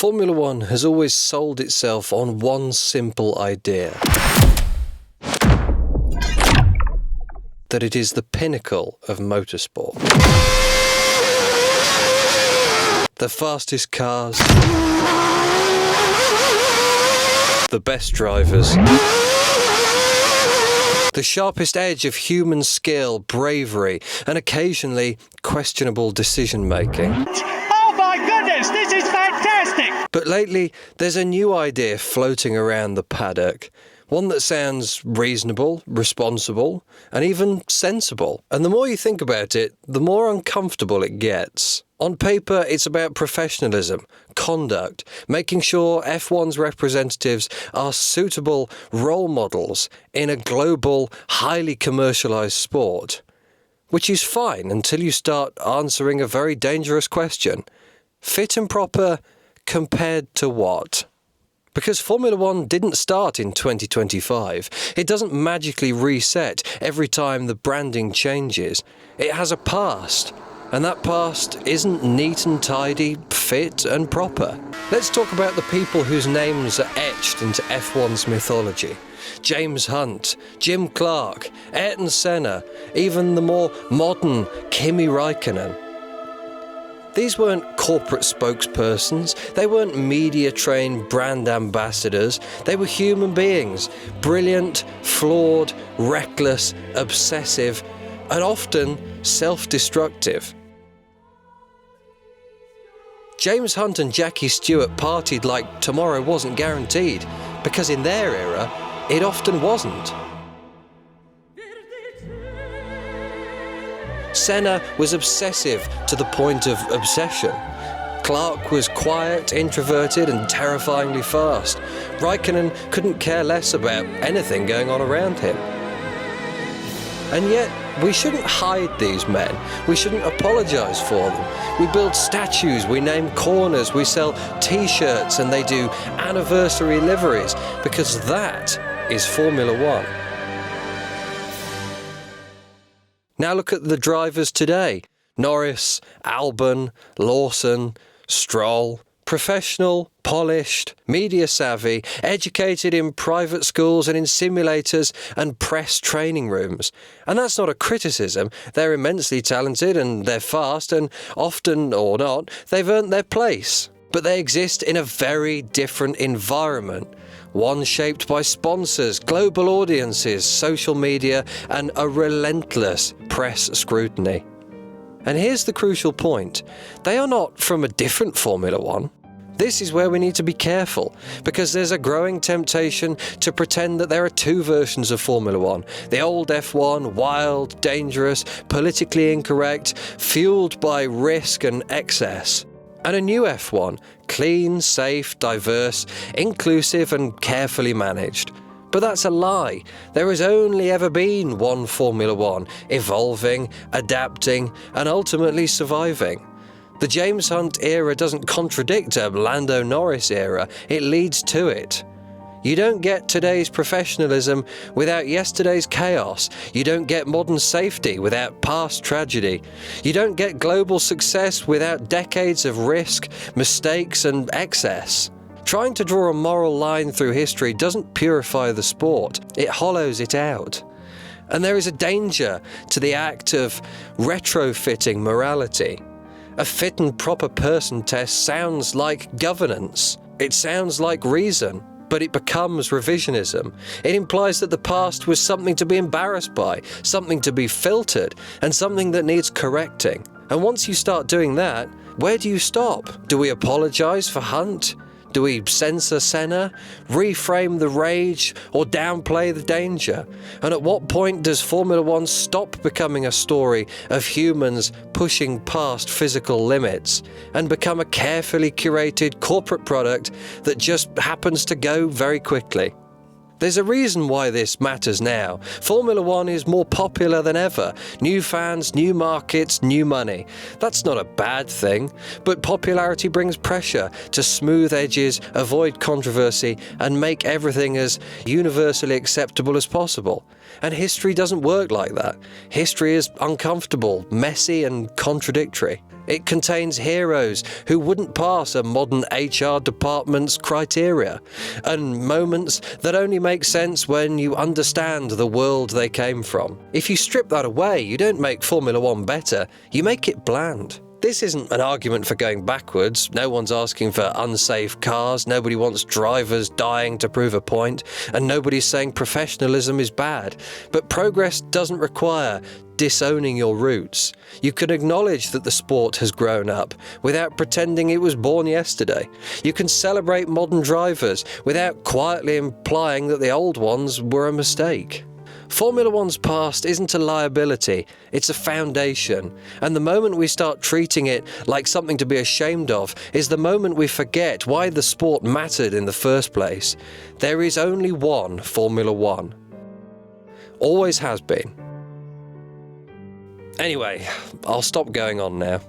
Formula One has always sold itself on one simple idea: that it is the pinnacle of motorsport. The fastest cars, the best drivers, the sharpest edge of human skill, bravery, and occasionally questionable decision-making. Oh my goodness, this is fantastic! But lately, there's a new idea floating around the paddock. One that sounds reasonable, responsible, and even sensible. And the more you think about it, the more uncomfortable it gets. On paper, it's about professionalism, conduct, making sure F1's representatives are suitable role models in a global, highly commercialised sport. Which is fine until you start answering a very dangerous question. Fit and proper compared to what? Because Formula One didn't start in 2025. It doesn't magically reset every time the branding changes. It has a past, and that past isn't neat and tidy, fit and proper. Let's talk about the people whose names are etched into F1's mythology. James Hunt, Jim Clark, Ayrton Senna, even the more modern Kimi Räikkönen. These weren't corporate spokespersons, they weren't media-trained brand ambassadors, they were human beings, brilliant, flawed, reckless, obsessive, and often self-destructive. James Hunt and Jackie Stewart partied like tomorrow wasn't guaranteed, because in their era, it often wasn't. Senna was obsessive to the point of obsession. Clark was quiet, introverted, and terrifyingly fast. Räikkönen couldn't care less about anything going on around him. And yet, we shouldn't hide these men. We shouldn't apologise for them. We build statues, we name corners, we sell t-shirts, and they do anniversary liveries, because that is Formula One. Now look at the drivers today. Norris, Albon, Lawson, Stroll. Professional, polished, media savvy, educated in private schools and in simulators and press training rooms. And that's not a criticism. They're immensely talented and they're fast, and often or not, they've earned their place. But they exist in a very different environment. One shaped by sponsors, global audiences, social media, and a relentless press scrutiny. And here's the crucial point. They are not from a different Formula One. This is where we need to be careful, because there's a growing temptation to pretend that there are two versions of Formula One. The old F1, wild, dangerous, politically incorrect, fueled by risk and excess. And a new F1, clean, safe, diverse, inclusive and carefully managed. But that's a lie. There has only ever been one Formula One, evolving, adapting, and ultimately surviving. The James Hunt era doesn't contradict a Lando Norris era, it leads to it. You don't get today's professionalism without yesterday's chaos. You don't get modern safety without past tragedy. You don't get global success without decades of risk, mistakes, and excess. Trying to draw a moral line through history doesn't purify the sport, it hollows it out. And there is a danger to the act of retrofitting morality. A fit and proper person test sounds like governance. It sounds like reason. But it becomes revisionism. It implies that the past was something to be embarrassed by, something to be filtered, and something that needs correcting. And once you start doing that, where do you stop? Do we apologise for Hunt? Do we censor Senna, reframe the rage, or downplay the danger? And at what point does Formula One stop becoming a story of humans pushing past physical limits and become a carefully curated corporate product that just happens to go very quickly? There's a reason why this matters now. Formula One is more popular than ever. New fans, new markets, new money. That's not a bad thing, but popularity brings pressure to smooth edges, avoid controversy, and make everything as universally acceptable as possible. And history doesn't work like that. History is uncomfortable, messy, and contradictory. It contains heroes who wouldn't pass a modern HR department's criteria, and moments that only make sense when you understand the world they came from. If you strip that away, you don't make Formula One better, you make it bland. This isn't an argument for going backwards. No one's asking for unsafe cars, nobody wants drivers dying to prove a point, and nobody's saying professionalism is bad. But progress doesn't require disowning your roots. You can acknowledge that the sport has grown up without pretending it was born yesterday. You can celebrate modern drivers without quietly implying that the old ones were a mistake. Formula One's past isn't a liability, it's a foundation, and the moment we start treating it like something to be ashamed of is the moment we forget why the sport mattered in the first place. There is only one Formula One. Always has been. Anyway, I'll stop going on now.